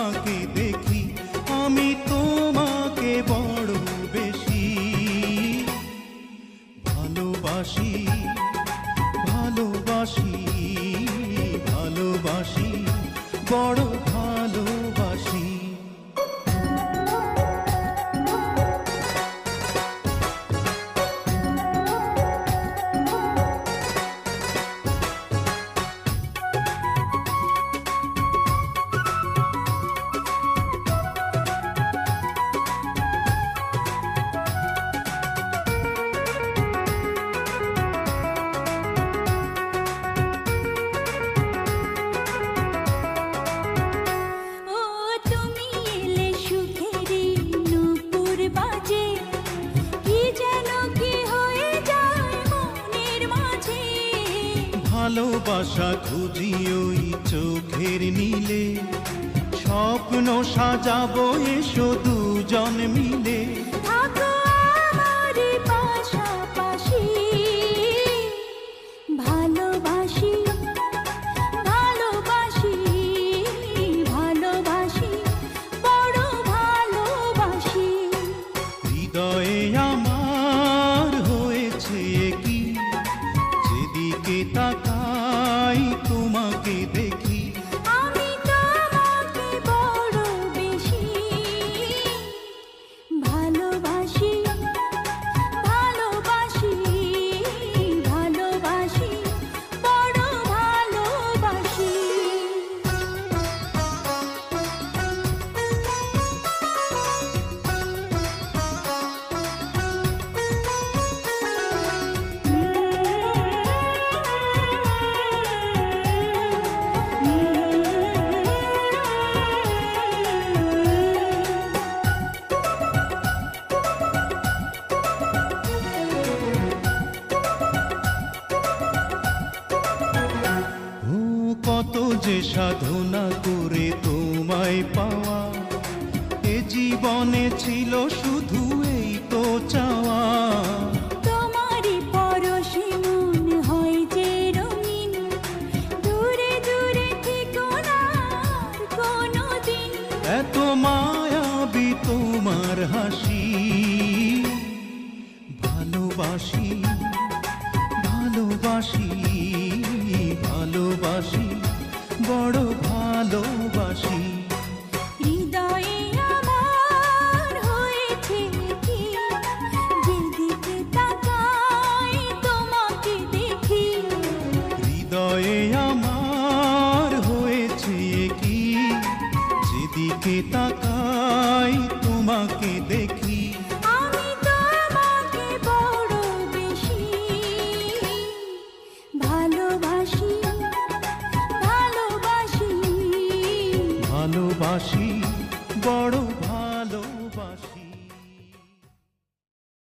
তোমাকে দেখি, আমি তোমাকে বড় বেশি ভালোবাসি, ভালোবাসি, ভালোবাসি, বড় ভালোবাসি। ভালোবাসা খুঁজি ওই চোখের নীলে, স্বপ্ন সাজাবো এসো দুজন মিলে। থাকো আমার পাশাপাশি, ভালোবাসি, ভালোবাসি, ভালোবাসি, বড় ভালোবাসি। হৃদয়ে আমার হয়েছে কি, যেদিকে তাকাই তোমাকে দেখি, আমি তোমাকে বড় বেশি ভালোবাসি, ভালোবাসি, ভালোবাসি, বড় ভালোবাসি। কত যে সাধনা করে তোমায় পাওয়া, এ জীবনে ছিল শুধু এই তো চাওয়া। তোমারই পরশে মন হয় যে রঙিন, দূরে দূরে থেকো না কোনোদিন। এত মায়াবী তোমার হাসি, ভালোবাসি, ভালোবাসি, ভালোবাসি, বড় ভালোবাসি। হৃদয়ে আমার হয়েছে কি, যেদিকে তাকাই তোমাকে দেখি। হৃদয়ে আমার হয়েছে কি, যেদিকে তাকাই তোমাকে দেখি, আমি তোমাকে বড় বেশি ভালোবাসি, ভালোবাসি, ভালোবাসি, বড় ভালো।